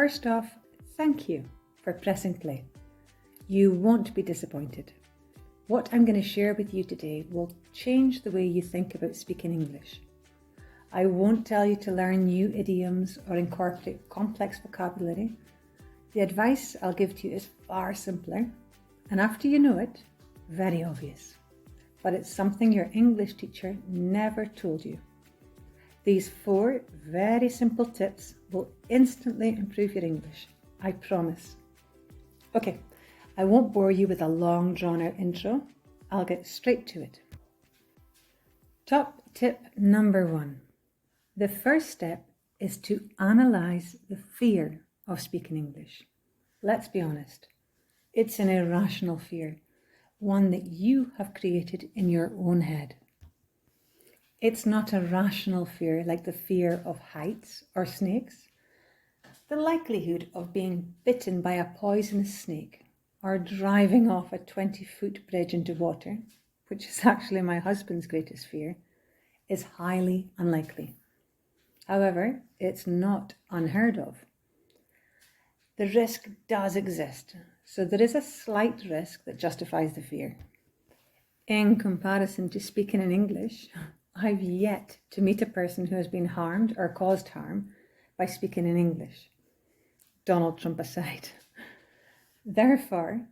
First off, thank you for pressing play. You won't be disappointed. What I'm going to share with you today will change the way you think about speaking English. I won't tell you to learn new idioms or incorporate complex vocabulary. The advice I'll give to you is far simpler, and after you know it, very obvious. But it's something your English teacher never told you. These 4 very simple tips will instantly improve your English, I promise. Okay, I won't bore you with a long drawn-out intro. I'll get straight to it. Top tip number 1. The first step is to analyze the fear of speaking English. Let's be honest, it's an irrational fear, one that you have created in your own head. It's not a rational fear like the fear of heights or snakes. The likelihood of being bitten by a poisonous snake or driving off a 20-foot bridge into water, which is actually my husband's greatest fear, is highly unlikely. However, it's not unheard of. The risk does exist, so there is a slight risk that justifies the fear. In comparison to speaking in English, I've yet to meet a person who has been harmed or caused harm by speaking in English. Donald Trump aside. Therefore,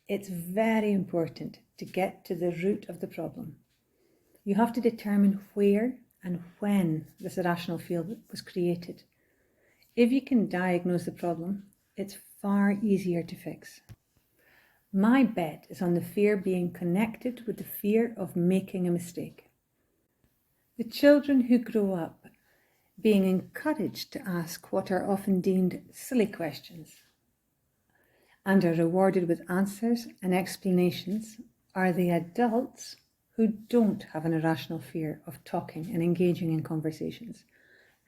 it's very important to get to the root of the problem. You have to determine where and when this irrational fear was created. If you can diagnose the problem, it's far easier to fix. My bet is on the fear being connected with the fear of making a mistake. The children who grow up being encouraged to ask what are often deemed silly questions and are rewarded with answers and explanations are the adults who don't have an irrational fear of talking and engaging in conversations,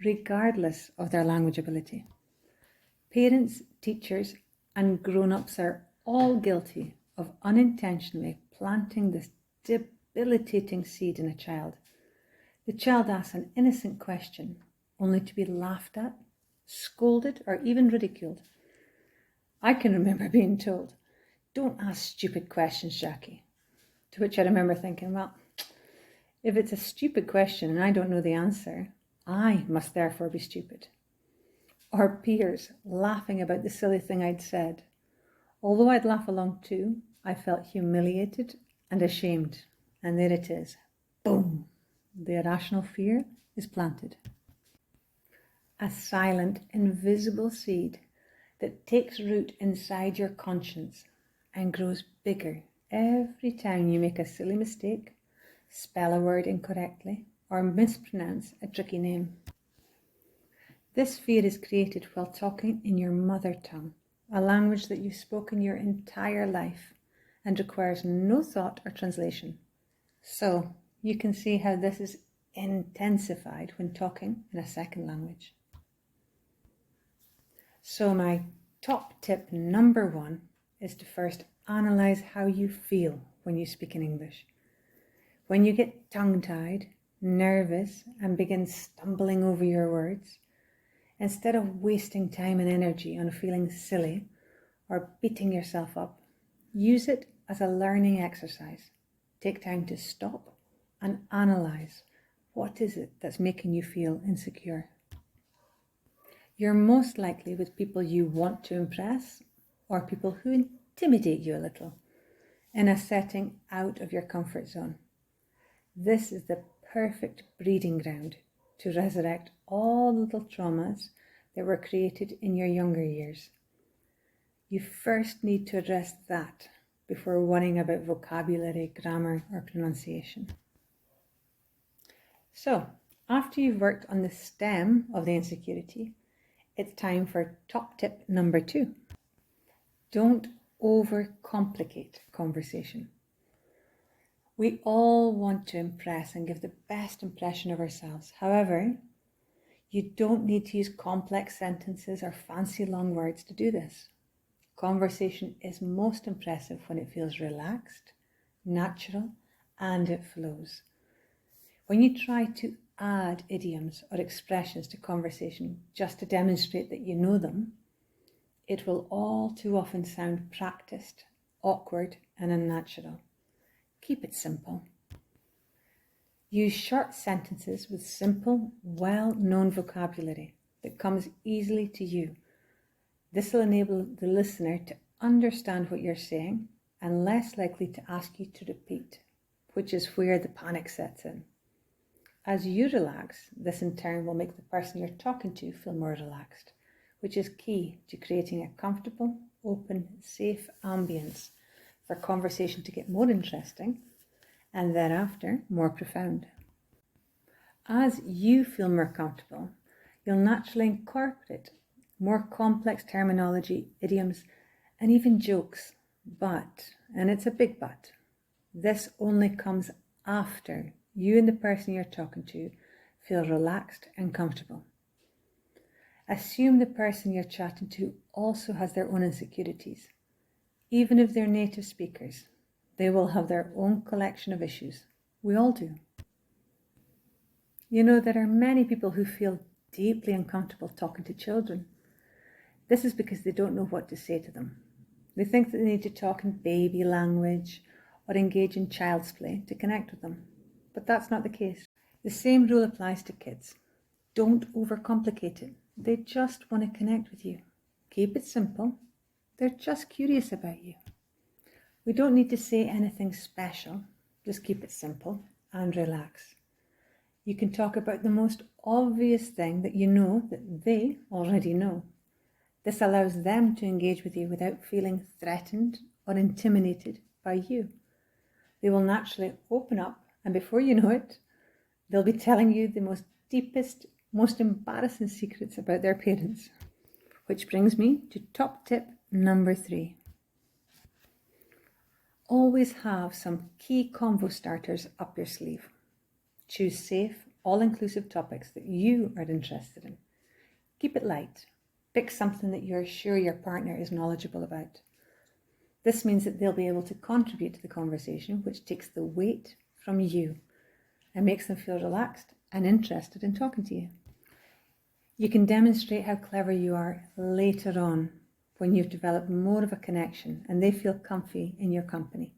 regardless of their language ability. Parents, teachers, and grown-ups are all guilty of unintentionally planting this debilitating seed in a child. The child asks an innocent question only to be laughed at, scolded, or even ridiculed. I can remember being told, "Don't ask stupid questions, Jackie." To which I remember thinking, well, if it's a stupid question and I don't know the answer, I must therefore be stupid. Or peers laughing about the silly thing I'd said. Although I'd laugh along too, I felt humiliated and ashamed. And there it is. Boom! The irrational fear is planted. A silent, invisible seed that takes root inside your conscience and grows bigger every time you make a silly mistake, spell a word incorrectly, or mispronounce a tricky name. This fear is created while talking in your mother tongue, a language that you've spoken your entire life and requires no thought or translation. So you can see how this is intensified when talking in a second language. So my top tip number 1 is to first analyze how you feel when you speak in English. When you get tongue-tied, nervous, and begin stumbling over your words, instead of wasting time and energy on feeling silly or beating yourself up, use it as a learning exercise. Take time to stop and analyze what is it that's making you feel insecure. You're most likely with people you want to impress or people who intimidate you a little in a setting out of your comfort zone. This is the perfect breeding ground to resurrect all the little traumas that were created in your younger years. You first need to address that before worrying about vocabulary, grammar, or pronunciation. So, after you've worked on the stem of the insecurity, it's time for top tip number 2. Don't overcomplicate conversation. We all want to impress and give the best impression of ourselves. However, you don't need to use complex sentences or fancy long words to do this. Conversation is most impressive when it feels relaxed, natural, and it flows. When you try to add idioms or expressions to conversation just to demonstrate that you know them, it will all too often sound practiced, awkward, and unnatural. Keep it simple. Use short sentences with simple, well-known vocabulary that comes easily to you. This will enable the listener to understand what you're saying and less likely to ask you to repeat, which is where the panic sets in. As you relax, this in turn will make the person you're talking to feel more relaxed, which is key to creating a comfortable, open, safe ambience for conversation to get more interesting and thereafter more profound. As you feel more comfortable, you'll naturally incorporate more complex terminology, idioms, and even jokes. But, and it's a big but, this only comes after you and the person you're talking to feel relaxed and comfortable. Assume the person you're chatting to also has their own insecurities. Even if they're native speakers, they will have their own collection of issues. We all do. You know, there are many people who feel deeply uncomfortable talking to children. This is because they don't know what to say to them. They think that they need to talk in baby language or engage in child's play to connect with them. But that's not the case. The same rule applies to kids. Don't overcomplicate it. They just want to connect with you. Keep it simple. They're just curious about you. We don't need to say anything special. Just keep it simple and relax. You can talk about the most obvious thing that you know that they already know. This allows them to engage with you without feeling threatened or intimidated by you. They will naturally open up, and before you know it, they'll be telling you the most deepest, most embarrassing secrets about their parents. Which brings me to top tip number 3. Always have some key convo starters up your sleeve. Choose safe, all-inclusive topics that you are interested in. Keep it light. Pick something that you're sure your partner is knowledgeable about. This means that they'll be able to contribute to the conversation, which takes the weight from you and makes them feel relaxed and interested in talking to you. You can demonstrate how clever you are later on when you've developed more of a connection and they feel comfy in your company.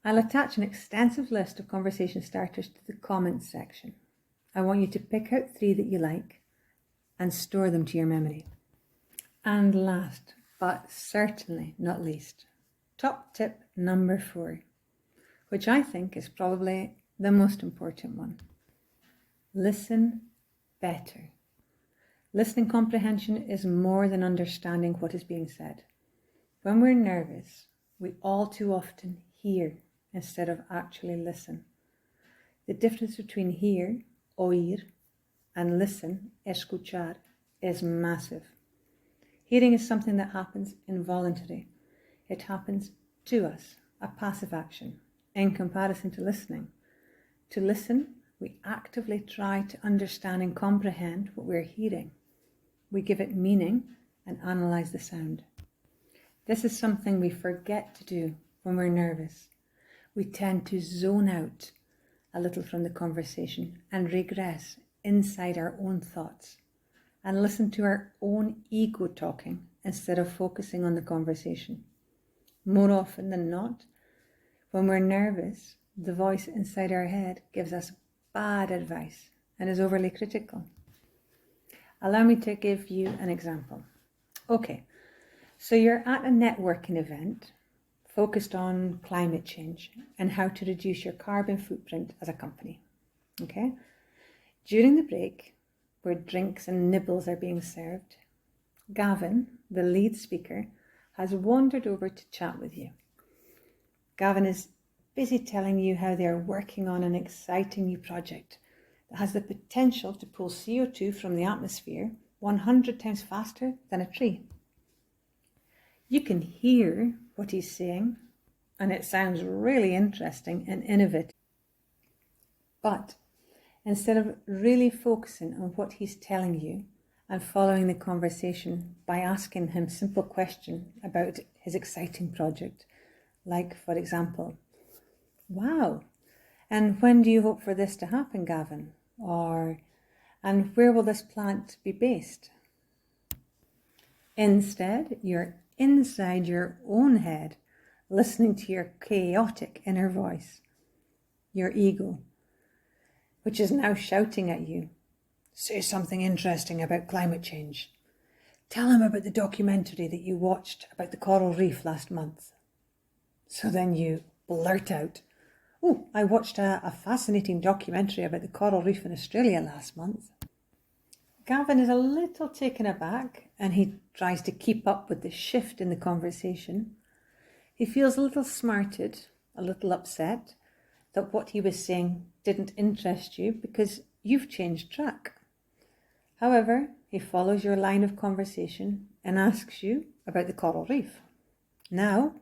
I'll attach an extensive list of conversation starters to the comments section. I want you to pick out 3 that you like and store them to your memory. And last, but certainly not least, top tip number 4, which I think is probably the most important one. Listen better. Listening comprehension is more than understanding what is being said. When we're nervous, we all too often hear instead of actually listen. The difference between hear, oír, and listen, escuchar, is massive. Hearing is something that happens involuntary. It happens to us, a passive action, in comparison to listening. To listen, we actively try to understand and comprehend what we're hearing. We give it meaning and analyze the sound. This is something we forget to do when we're nervous. We tend to zone out a little from the conversation and regress inside our own thoughts and listen to our own ego talking instead of focusing on the conversation. More often than not, when we're nervous, the voice inside our head gives us bad advice and is overly critical. Allow me to give you an example. Okay, so you're at a networking event focused on climate change and how to reduce your carbon footprint as a company. Okay? During the break, where drinks and nibbles are being served, Gavin, the lead speaker, has wandered over to chat with you. Gavin is busy telling you how they are working on an exciting new project that has the potential to pull CO2 from the atmosphere 100 times faster than a tree. You can hear what he's saying, and it sounds really interesting and innovative. But instead of really focusing on what he's telling you and following the conversation by asking him simple questions about his exciting project, like, for example, "Wow, and when do you hope for this to happen, Gavin?" Or, "And where will this plant be based?" Instead, you're inside your own head, listening to your chaotic inner voice, your ego, which is now shouting at you. Say something interesting about climate change. Tell him about the documentary that you watched about the coral reef last month. So then you blurt out, oh, I watched a fascinating documentary about the coral reef in Australia last month. Gavin is a little taken aback and he tries to keep up with the shift in the conversation. He feels a little smarted, a little upset that what he was saying didn't interest you because you've changed track. However, he follows your line of conversation and asks you about the coral reef. Now,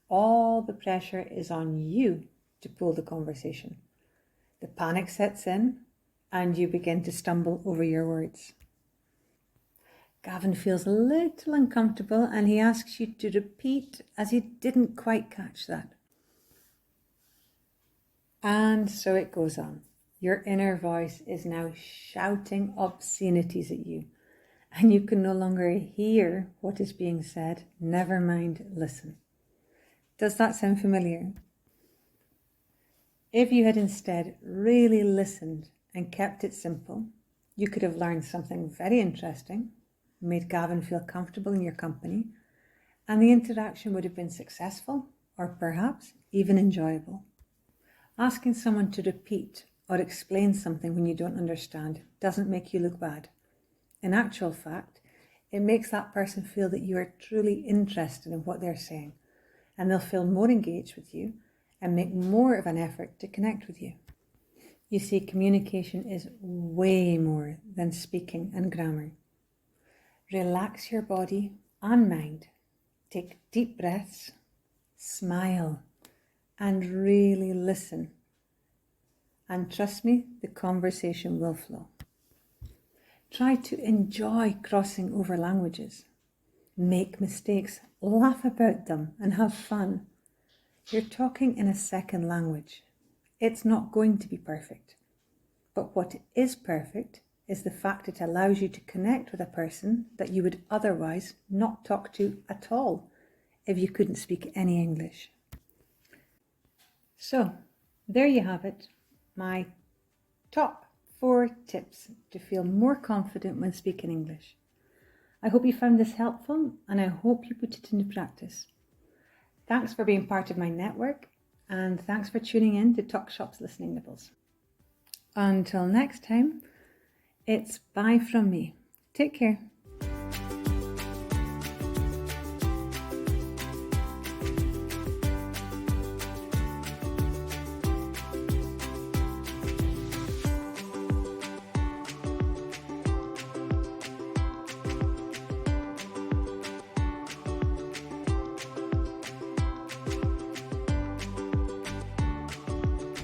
all the pressure is on you to pull the conversation. The panic sets in and you begin to stumble over your words. Gavin feels a little uncomfortable and he asks you to repeat as he didn't quite catch that. And so it goes on. Your inner voice is now shouting obscenities at you and you can no longer hear what is being said, never mind listen. Does that sound familiar? If you had instead really listened and kept it simple, you could have learned something very interesting, made Gavin feel comfortable in your company, and the interaction would have been successful or perhaps even enjoyable. Asking someone to repeat or explain something when you don't understand doesn't make you look bad. In actual fact, it makes that person feel that you are truly interested in what they're saying, and they'll feel more engaged with you and make more of an effort to connect with you. You see, communication is way more than speaking and grammar. Relax your body and mind. Take deep breaths, smile, and really listen. And trust me, the conversation will flow. Try to enjoy crossing over languages. Make mistakes, laugh about them, and have fun. You're talking in a second language. It's not going to be perfect. But what is perfect is the fact it allows you to connect with a person that you would otherwise not talk to at all if you couldn't speak any English. So, there you have it, my top 4 tips to feel more confident when speaking English. I hope you found this helpful and I hope you put it into practice. Thanks for being part of my network and thanks for tuning in to Talk Shop's Listening Nibbles. Until next time, it's bye from me. Take care.